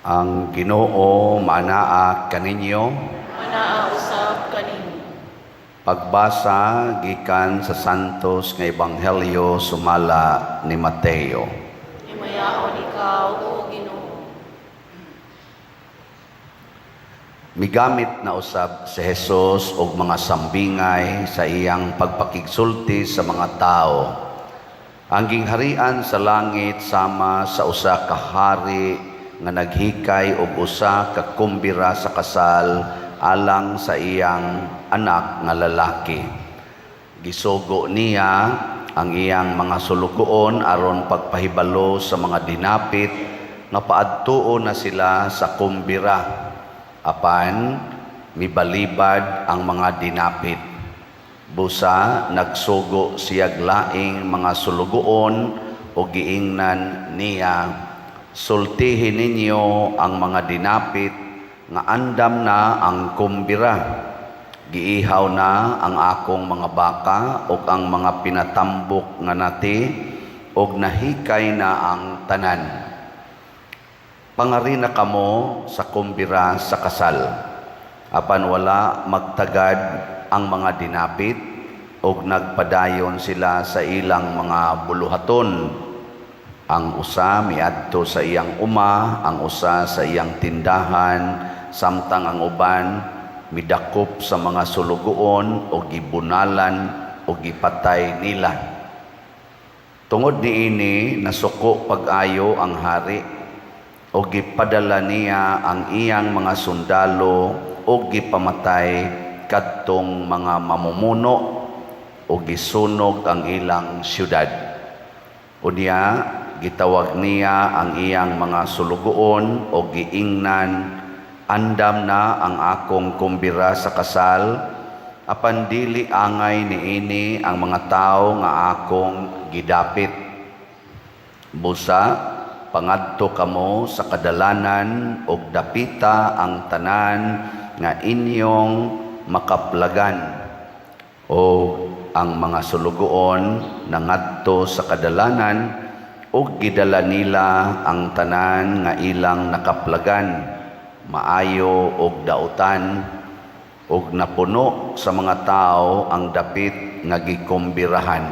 Ang Ginoo manaa kaninyo. Manaa usab kaninyo. Pagbasa gikan sa Santos nga Ebanghelyo sumala ni Mateo. Himayaon ikaw, O Ginoo. Migamit na usab si Jesus og mga sambingay sa iyang pagpakigsulti sa mga tao. Ang gingharian sa langit sama sa usa ka hari nga naghikay og usa ka kumbira sa kasal alang sa iyang anak nga lalaki. Gisugo niya ang iyang mga sulugoon aron pagpahibalo sa mga dinapit nga paadtuon na sila sa kumbira, apan mibalibad ang mga dinapit. Busa nagsugo siyag laing mga sulugoon o giingnan niya, sultihin ninyo ang mga dinapit nga andam na ang kumbira. Giihaw na ang akong mga baka ug ang mga pinatambok nga nati ug nahikay na ang tanan. Pangari na kamo sa kumbira sa kasal, apan wala magtagad ang mga dinapit ug nagpadayon sila sa ilang mga buluhaton. Ang usa miadto sa iyang uma, ang usa sa iyang tindahan, samtang ang uban midakop sa mga sulugoon o gibunalan o gipatay nila. Tungod niini nasuko pag-ayo ang hari o gipadala niya ang iyang mga sundalo o gipamatay kadtong mga mamumuno o gisunog ang ilang syudad. Unya gitawag niya ang iyang mga sulugoon o giingnan, andam na ang akong kumbira sa kasal, apan dili angay niini ang mga tawo nga akong gidapit. Busa pangadto kamo sa kadalanan ug dapita ang tanan nga inyong makaplagan, o ang mga sulugoon nangadto sa kadalanan ug gidala nila ang tanan nga ilang nakaplagan, maayo ug dautan, ug napuno sa mga tao ang dapit nga gikumbirahan.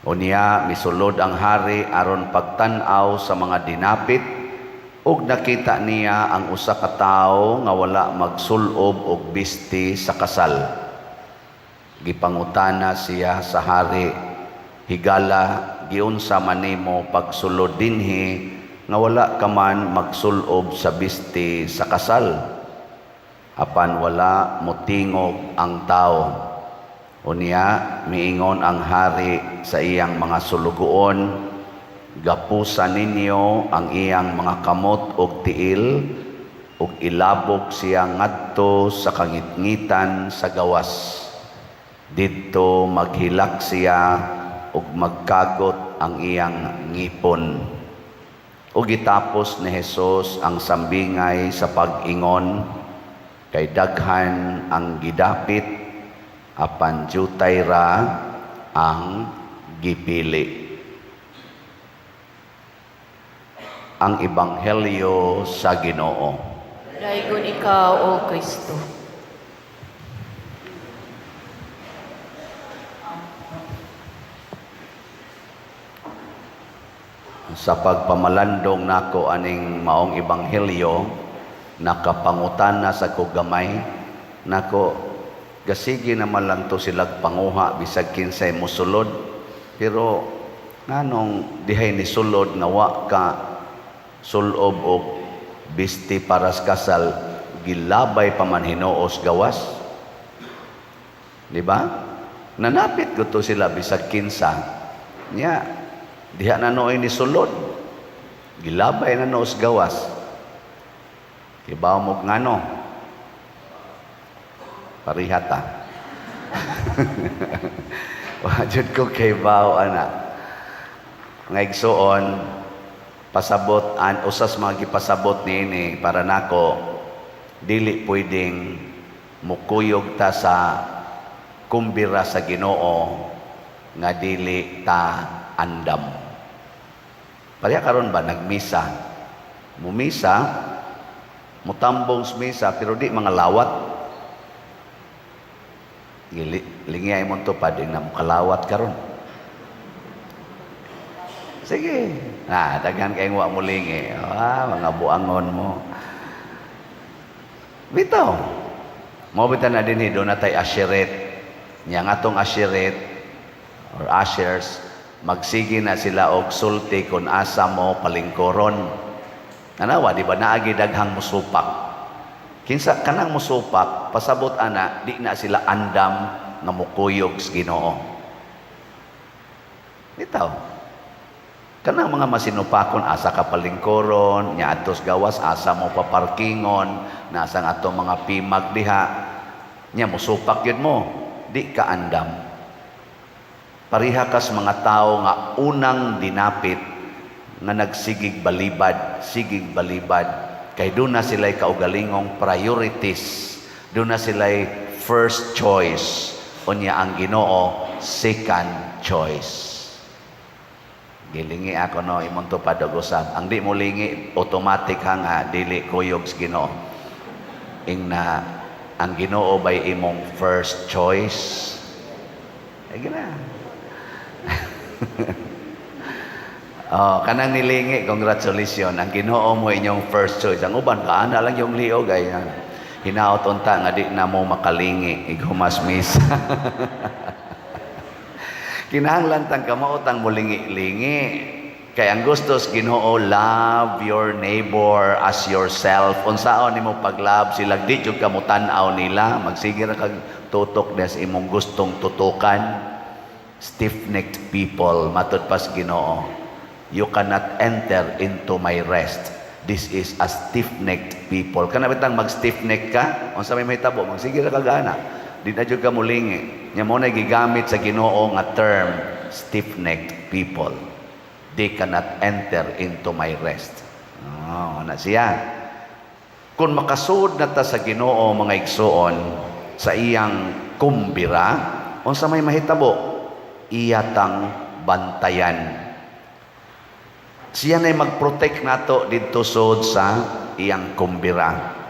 Unya misulod ang hari aron pagtan-aw sa mga dinapit ug nakita niya ang usa ka tawo nga wala magsulob og bisti sa kasal. Gipangutana siya sa hari, higala giunsa man nimo pagsulod dinhi nga wala ka man magsulob sa bisti sa kasal? Apan wala motingog ang tawo. Unya miingon ang hari sa iyang mga sulugoon, gapusan ninyo ang iyang mga kamot ug tiil ug ilabog siya ngadto sa kangitngitan sa gawas. Didto maghilak siya ug magkagot ang iyang ngipon. Ug gitapos ni Jesus ang sambingay sa pag-ingon, kay daghan ang gidapit apan jutay ra ang gipili. Ang Ebanghelyo sa Ginoo. Daygon ikaw, O Kristo. Sa pagpamalandong nako aning maong Ebanghelyo, nakapangutana sa kugamay nako, gasigi naman lang to silag panguha bisag kinsay mosulod, pero nganong dihay ni sulod nga wa ka sulob og bisti para sa kasal, gilabay pa man hinuos gawas, di ba? Nanapit ko to sila bisag kinsa niya, diha na nooy ni sulod, gilabay na noos gawas. Ibaw mo ngano parihata. Wajud ko kay baw anak nga igsuon pasabot an usas mga gipasabot niini para nako, dili pwedeng mukuyog ta sa kumbira sa Ginoo nga dili ta andam. Pareha karon ba nagmisa, Mumisa, mutambong sa misa, pero di mga lawat. Lingiyay mo to pa, di na mo kalawat karon. Sige. Daghan kayong wa mo lingi. Mga buangon mo. Bitaw. Mo bitan na din doon natay asheret. Nya nga tong asheret or ashers, magsige na sila og sulti kung asa mo palingkoron. Anawa, di ba naagi daghang musupak. Kinsa kanang musupak, pasabot ana, di na sila andam nga mukuyog sa Ginoo. Bitaw. Kanang mga masinupakon, asa ka palingkoron, nya atos gawas, asa mo paparkingon, nasa nga atong mga pimag diha, nya musupak yun mo, di ka andam. Pariha kas mga tao nga unang dinapit, nga nagsigig balibad, kay doon na sila'y kaugalingong priorities, doon na sila'y first choice, o niya ang Ginoo, second choice. Gilingi ako no, imong tupad og usab. Ang di mo lingi, automatic nga dili kuyog sa Ginoo. Ing na ang Ginoo bay imong first choice. Ay gina. Kanang nilingi, congratulations. Ang Ginoo mo inyong first choice. Ang uban kaana lang yung liog ay hinaot unta nga di na mo makalingi ighumas misa. Kinahanglan tang kamautang mulingi-lingi. Kaya ang gusto sa Ginoo, love your neighbor as yourself. Unsaon nimo pag-love sila, di jud ka mo tan-aw nila, magsige ra kag tutok des imong gustong tutukan. Stiff-necked people, matud pas Ginoo. You cannot enter into my rest. This is a stiff-necked people. Kana bitang mag-stiff-neck ka, unsa may mahitabo, magsige ra kag ana. Di na jud ka mulingi. Nya mo na gigamit sa Ginoo nga term, stiff-necked people. They cannot enter into my rest. Na siya. Kung makasud na ta sa Ginoo mga igsoon sa iyang kumbira, unsa may mahitabo, iyatang bantayan. Siya na'y mag-protect nato dito sud sa iyang kumbira.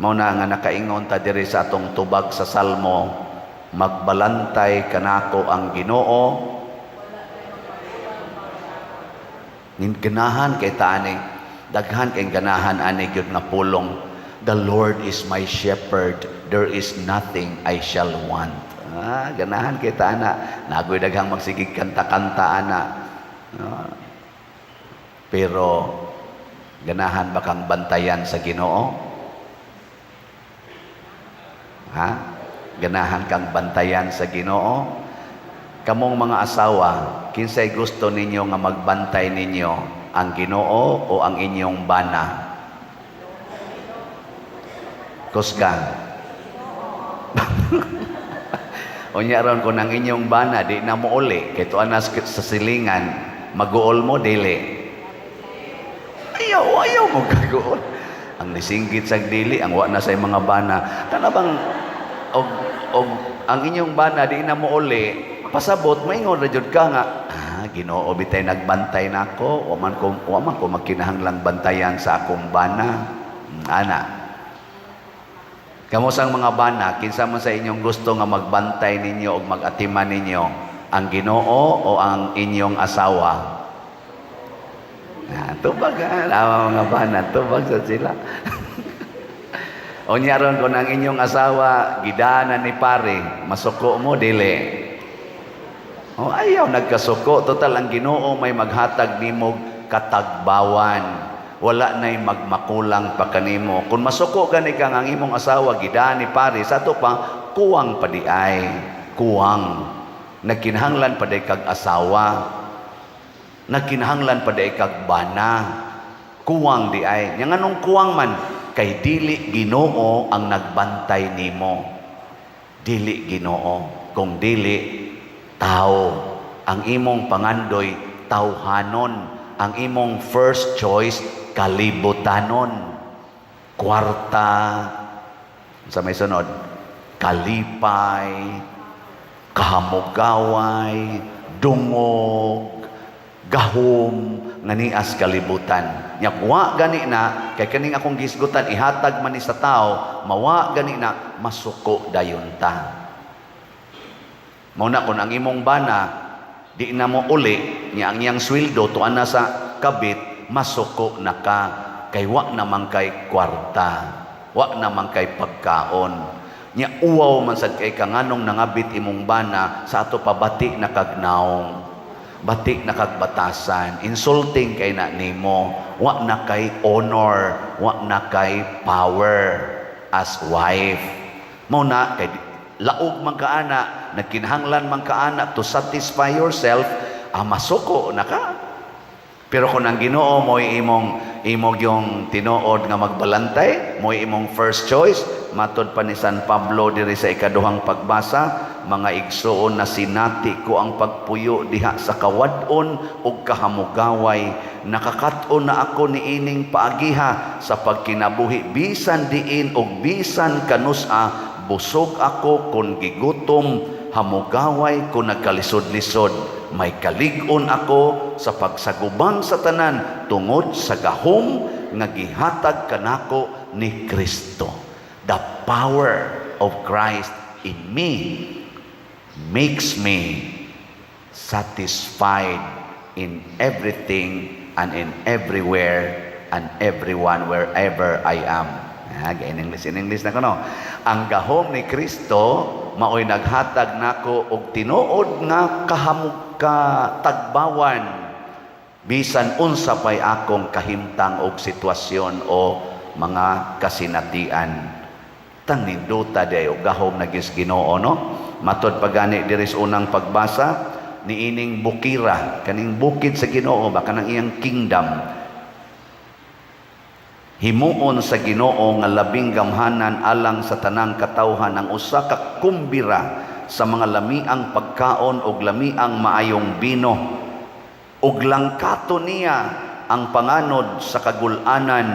Mao na nga nakaingon ta diri sa atong tubag sa Salmo, magbalantay kanako ang Ginoo. Ganahan kay taani, daghan kay ganahan ani gyud nga pulong. The Lord is my shepherd, there is nothing I shall want. Ganahan kay taana, nagoy daghang magsigig kanta-kanta ana. Pero ganahan ba kang bantayan sa Ginoo? Ganahan kang bantayan sa Ginoo? Kamong mga asawa, kinsay gusto ninyo nga magbantay ninyo, ang Ginoo o ang inyong bana? Kusga. Unya ron kung ang inyong bana di na mo uli, kay tuan na sa silingan, mag-uol mo dili. Ayaw mo gagawin. Ang nisinggit sa dili, ang wa na sa mga bana. Tanabang, ang inyong bana, di na mo uli, pasabot, maingon na jud ka nga, Ginoo, bitay nagbantay na ako, waman ko magkinahanglang bantayan sa akong bana. Ana. Kamusang mga bana, kinsa man sa inyong gusto nga magbantay ninyo o mag-atiman ninyo, ang Ginoo o ang inyong asawa? Tubag mga bana, tubag sa sila. O nyaron kung ang inyong asawa, gidaanan ni pare, masuko mo, dili. Ayaw nagkasuko, total ang Ginoo may maghatag nimo katagbawan. Wala na'y magmakulang pa kanimo. Kung masuko gani kang ang imong asawa, gidaan ni pare, sa to pa, kuwang padiay. Kuwang. Nagkinahanglan paday kag asawa. Nagkinahanglan paday kag bana. Kuwang di ay. Yang anong kuwang man, kay dili Ginoo ang nagbantay nimo. Dili Ginoo. Kung dili, tao. Ang imong pangandoy, tawhanon. Ang imong first choice, kalibutanon. Kwarta. Sa may sunod, kalipay, kahamugaway, dungog, gahom, nga nias kalibutan. Nya wa gani na kay kaning akong gisgutan ihatag man ni sa tao, mawa gani na masuko dayon ta. Mao na kun ang imong bana di na mo uli nya ang iyang sweldo tuan na sa kabit, masuko na ka kay wa naman kay kwarta, wa naman kay pagkaon. Nya uwaw man sad kay kanganong nangabit imong bana sa ato pabati na kagnaong. Batik na kagbatasan, insulting kay na nimo, wa na kay honor, wa na kay power as wife. Mao na kay laog man kaana, nagkinahanglan man kaana to satisfy yourself, masuko na ka. Pero kung ang Ginoo mo imong yung tinuod nga magbalantay, mo imong first choice, matod pa ni San Pablo diri sa ikaduhang pagbasa, mga igsoon na sinati ko ang pagpuyo diha sa kawadon ug kahamugaway, nakakaton na ako niining paagiha sa pagkinabuhi bisan diin ug bisan kanusa, busog ako kun gigutom, hamugaway kun nagkalisod-lisod, may kalig-on ako sa pagsagubang sa tanan tungod sa gahom nga gihatag kanako ni Kristo. The power of Christ in me makes me satisfied in everything and in everywhere and everyone wherever I am. In English na ko no. Ang gahom ni Kristo maoy naghatag nako og tinuod nga katagbawan bisan unsa pay akong kahimtang og sitwasyon o mga kasinatian. Tangninduta day og gahom na Ginoo no. Matod pagani diri sa unang pagbasa niining bukira, kaning bukid sa Ginoo ba kanang iyang kingdom. Himuon sa Ginoo nga labing gamhanan alang sa tanang katawhan ang usa ka kumbira sa mga lamiang pagkaon ug lamiang maayong bino. Ug langkato niya ang panganod sa kagul-anan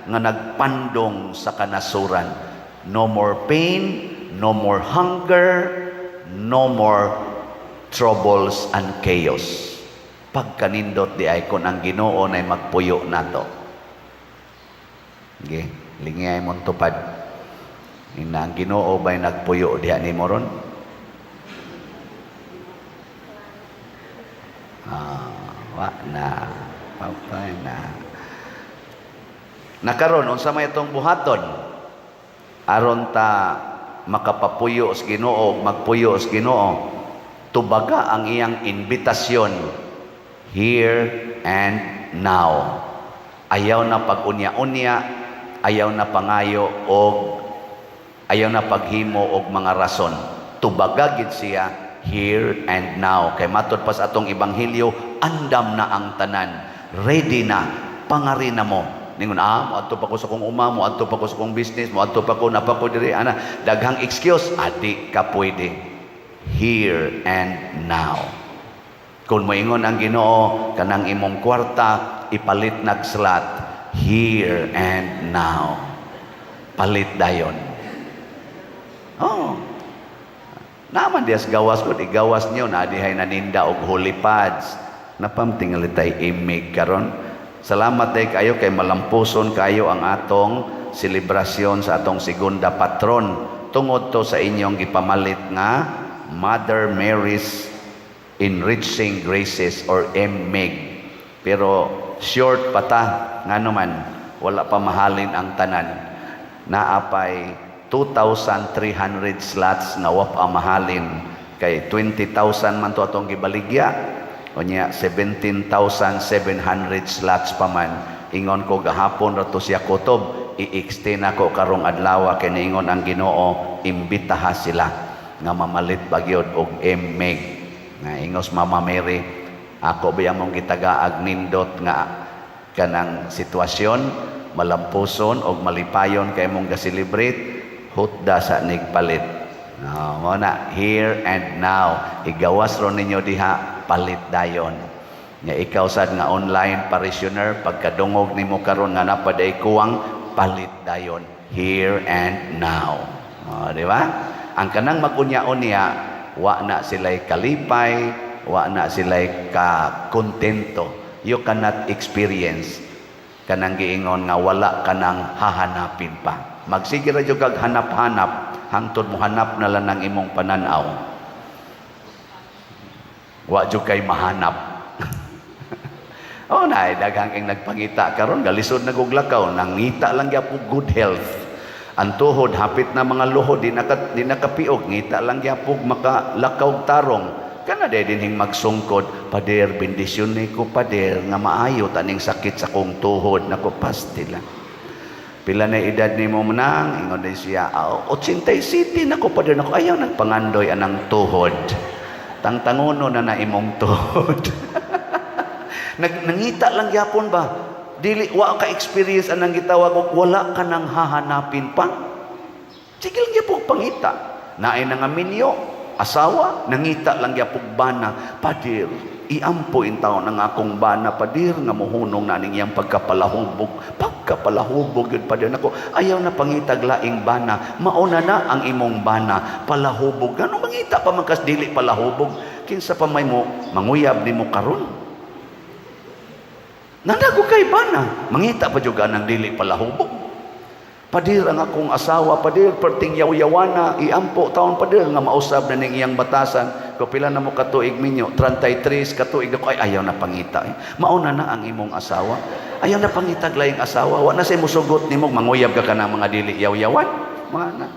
nga nagpandong sa kanasuran. No more pain, no more hunger, no more troubles and chaos. Pagkanindot di ay kon ang Ginoo nay magpuyo nato. Okay, lingay mong tupad. Ina ang Ginoo ba'y nagpuyo diha nimo ron? Wa na. Papay na. Nakaron, unsa may itong buhaton? Aron ta makapapuyo sa Ginoo, magpuyo sa Ginoo, tubaga ang iyang invitasyon, here and now. Ayaw na pag-unya-unya, ayaw na pangayo og ayaw na paghimo og mga rason. Tubaga gid siya here and now. Kay matod pa sa atong ebanghelyo, andam na ang tanan. Ready na, pangari na mo. Ningon, moadto pa ko sa kong uma, moadto pa ko sa kong business, moadto pa ko napako diri ana. Daghang excuse, adi ka pwede. Here and now. Kung moingon ang Ginoo kanang imong kwarta ipalit nagslot, here and now. Palit dayon. Naman dias gawas ko, igawas niyo na dihay naninda og holy pads. Napamtingalitay imig karon. Salamat day kayo kay malampuson kayo ang atong selebrasyon sa atong segunda patron. Tungod to sa inyong gipamalit nga Mother Mary's Enriching Graces or MMEG. Pero short pa ta, nga naman, wala pa mahalin ang tanan. Naapay 2,300 slots nga wap ang mahalin. Kay 20,000 man to atong gibaligya. O niya, 17,700 slots pa man. Ingon ko gahapon rato siya kutob, i-extend ako karong adlaw kay niingon ang Ginoo, imbitaha sila nga mamalit bagyod og MMEG. Nga ingos Mama Mary, ako ba mong gitagaag nindot nga kanang sitwasyon, malampuson og malipayon kay mong ga-celebrate, hutda sa nigpalit. Mo na, here and now. Igawas ron ninyo diha, palit dayon. Nga ikaw sad nga online parishioner, pagkadungog nimo karon nga napaday kuwang, palit dayon. Here and now. Di ba? Ang kanang magunya-unya, wa na sila'y kalipay, wa na sila'y kakontento. you cannot experience kanang giingon nga wala kanang hahanapin pa. Magsige ra jud kag hanap-hanap hangtod mo hanap na lang ng imong pananaw. Wa jud kay mahanap. Oh, na daghang ing nagpangita karon galisod na kog lakaw, nangita lang gyapon good health. Ang tuhod hapit na mga luhod di nakapiog, ngita lang gyapon makalakaw tarong. Kana day dinhing magsungkod, pader bendisyon ni ko pader nga maayo taning sakit sa kong tuhod nako pastila. Pila na edad nimo manang ingon day siya, 87 nako pader nako ayaw nagpangandoy anang tuhod. Tangtangono na imong tuhod. Nangita lang gyapon ba? Dili wa ka experience anang gitawag og wala ka nang hahanapin pa. Sige lang gyapon pangita. Naay na nga minyo, asawa, nangita lang gyapon bana, padir, iampo in taon ng akong bana padir nga mohunong na ning iyang pagkapalahubog yun padir nako ayaw na pangitag laing bana, mauna na ang imong bana palahubog. Ano mangita pa man kas dili palahubog, kinsa pa may mo manguyab nimo karon. Nanago kay bana, mangita pa juga ng dili palahubog. Padir ang akong asawa, padir perting yaw-yawana, iampo taon padir nga mausab na ning iyang batasan. Ko pila na mo katuig minyo, 33 katuig ako ay ayaw na pangita. Mauna na ang imong asawa. Ayaw na pangita laing asawa. Wa na say musugot nimo manguyab ka kanang mga dili yaw-yawan. Mga na.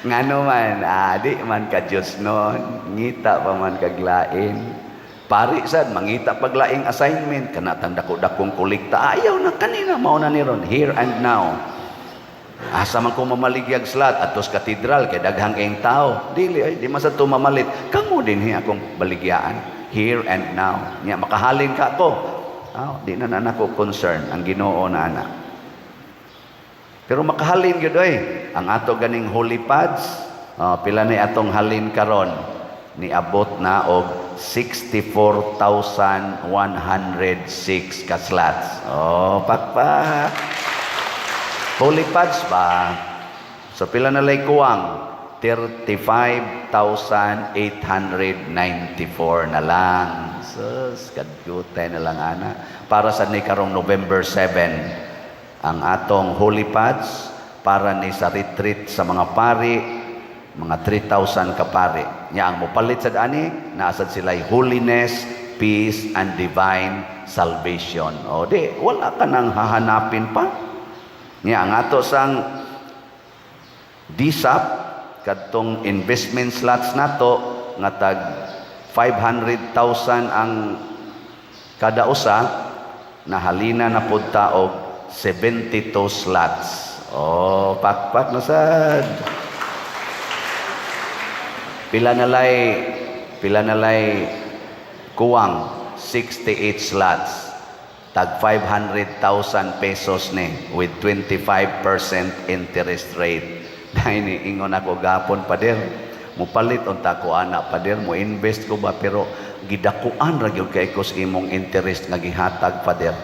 Ngano man, di man ka Diyos noon, ngita pa man kaglain. Pari sad, mangita paglaing assignment, kanatang dako-dakong kulikta, ayaw na kanina, mauna ni ron, here and now. Asa man ko mamaligyag slot, atos katedral, kay daghang ing tao, dili ay, di masa to mamalit, kamo din akong baligyaan, here and now. Niya, makahalin ka ko, di na nako concern, ang Ginoo na anak. Pero makahalin yun ang ato ganing holy pads, pila na atong halin karon ni abot na og 64,106 ka slots. Pakpak. Holy pads ba? So pila na lay kuwang? 35,894 na lang. Sus, kadgutay na lang ana. Para sa ni karong November 7. Ang atong holy pads para ni sa retreat sa mga pari, mga 3,000 ka pari. Nya ang mopalit sad ani, naasad sila'y holiness, peace, and divine salvation. O di, wala ka nang hahanapin pa. Nya ang ato sang DSAP, kadtong investment slots nato, nga tag 500,000 ang kada usa, nahalina na pud ta og 72 slots. Pakpak na sad. Pila na lay kuwang 68 slots. Tag 500,000 pesos ni with 25% interest rate. Dahil ni ingon ako gapon pader. Mupalit unta ko anak pader, mo invest ko ba pero gidakuan ra gyud kay kos imong interest nga gihatag pader.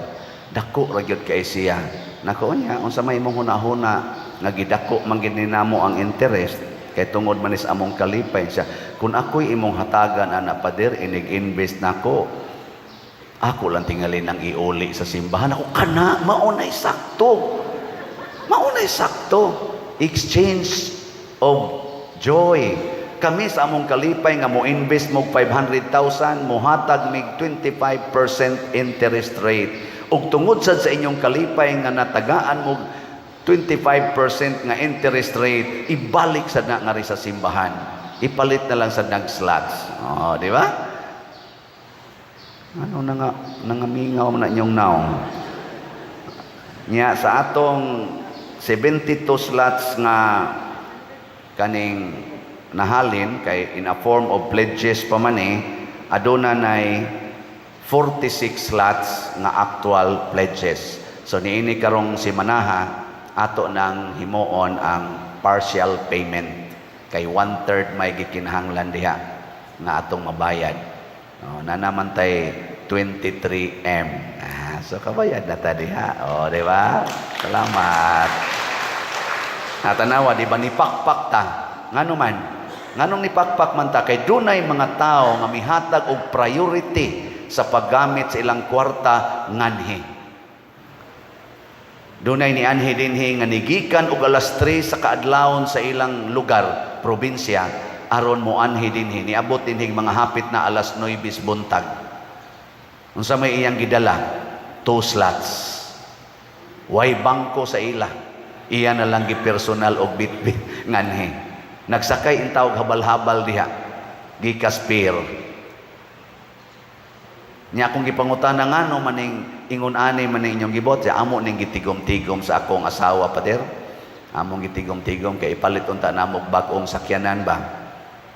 Dako ra gyud kay siya. Nako niya unsa may imong hunahuna nga gidako man gid ninamo ang interest kay tungod man is among kalipay siya. Kun ako'y imong hatagan ana pader inig-invest nako. Ako lang tingali nang iuli sa simbahan ako kana maunay sakto. Maunay sakto. Exchange of joy. Kami sa among kalipay nga mo invest mo 500,000 mo hatag mig 25% interest rate. Ug tungod sad sa inyong kalipay nga natagaan mo 25% nga interest rate, ibalik sad na nga rin sa simbahan. Ipalit na lang sa nag-slots. Di ba? Ano nangamingaw na inyong naong? Nya sa atong 72 slots nga kaning nahalin kay in a form of pledges pa man aduna nay 46 slots nga actual pledges. So niini karong simanaha ato nang himuon ang partial payment kay 1/3 may gikinahanglan diha nga atong mabayad. Na naman tay 23M. So kabayad na ta diha. Di ba? Salamat. Tanawa di ba ni pakpak ta? Ngano man Nganong nipakpak man ta kay dunay mga tao nga mihatag og priority sa paggamit sa ilang kwarta nganhi. Dunay ni anhi dinhi nga nigikan og alas 3 sa kaadlawon sa ilang lugar, probinsya, aron mo anhi dinhi niabot dinhi mga hapit na alas 9 buntag. Unsa may iyang gidala? 2 slots. Way bangko sa ila. Iya na lang gipersonal og bitbit nganhi. Nagsakay in tawag habal-habal diha. Gikas pier. Nya akong gipangutana ngano maning ingon ani maning inyong gibot sa amo ning gitigom-tigom sa akong asawa pader. Among gitigom-tigom kay ipalit unta namo og bag-ong sakyanan ba.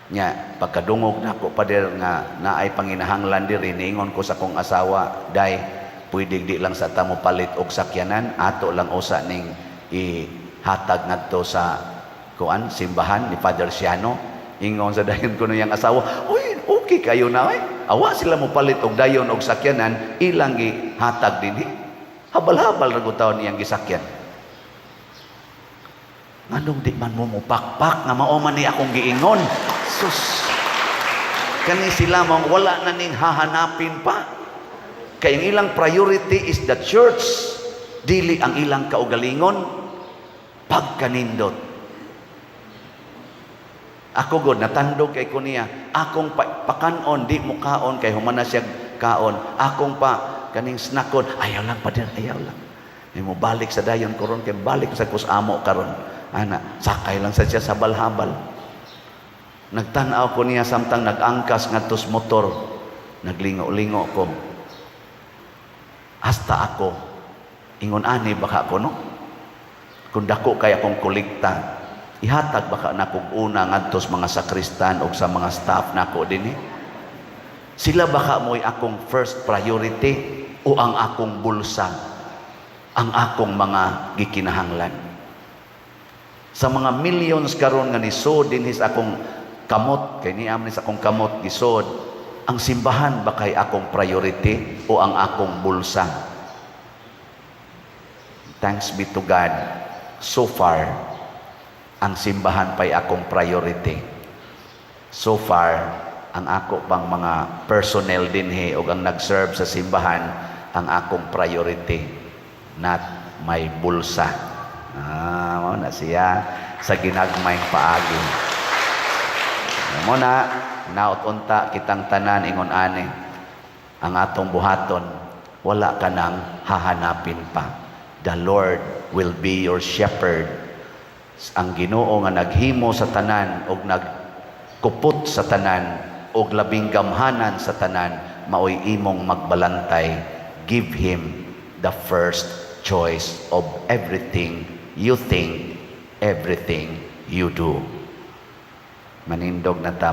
Nya pagkadungog nako pader nga naay panginahanglan diri niingon ko sa akong asawa, day pwede di lang sa ta mo palit og sakyanan, ato lang usa ning ihatag ngadto sa kuan simbahan ni Father Siano. Ingon sa dayon ko niyang asawa, uy, okay kayo na eh. Awa sila mo palit og dayon og sakyanan, ilang gihatag dinhi. Habal-habal ra gud taon iyang gisakyan. Nganong di man mo mupakpak nga mao man ni akong giingon. Sus. Kani sila mong wala na ning hahanapin pa. Kay ang ilang priority is the church, dili ang ilang kaugalingon pagkanindot. Ako god natandog kay kuniya, akong pakanon di mo kaon kay humana siya kaon. Akong pa kaning snackon, ayaw lang pa din, ayaw lang. Di mo balik sa dayon karon kay balik sa kusamo karon. Ana, sakay lang sa siya sa balhabal. Nagtan-aw ko niya samtang nag-angkas ngadto sa motor. Naglingo-lingo ko. Hasta ako ingon ani baka ko no. Kung dako kay akong kolekta, ihatag baka na kong una ngadto sa mga sakristan o sa mga staff nako dinhi. Sila baka mo'y akong first priority o ang akong bulsa, ang akong mga gikinahanglan. Sa mga millions karon nga nisod dinhi sa akong kamot, kay niam ni sa akong kamot gisod, ang simbahan ba kay akong priority o ang akong bulsa? Thanks be to God, so far ang simbahan pa'y akong priority. So far, ang ako pang mga personnel dinhi o ang nag-serve sa simbahan ang akong priority, not my bulsa. Mao na siya sa ginagmayng paagi. Mo na naot unta kitang tanan ingon ani, ang atong buhaton wala ka nang hahanapin pa. The Lord will be your shepherd. Ang Ginoo nga naghimo sa tanan og nagkupot sa tanan og labing gamhanan sa tanan, maoy imong magbalantay. Give Him the first choice of everything you think, everything you do. Manindog na tama.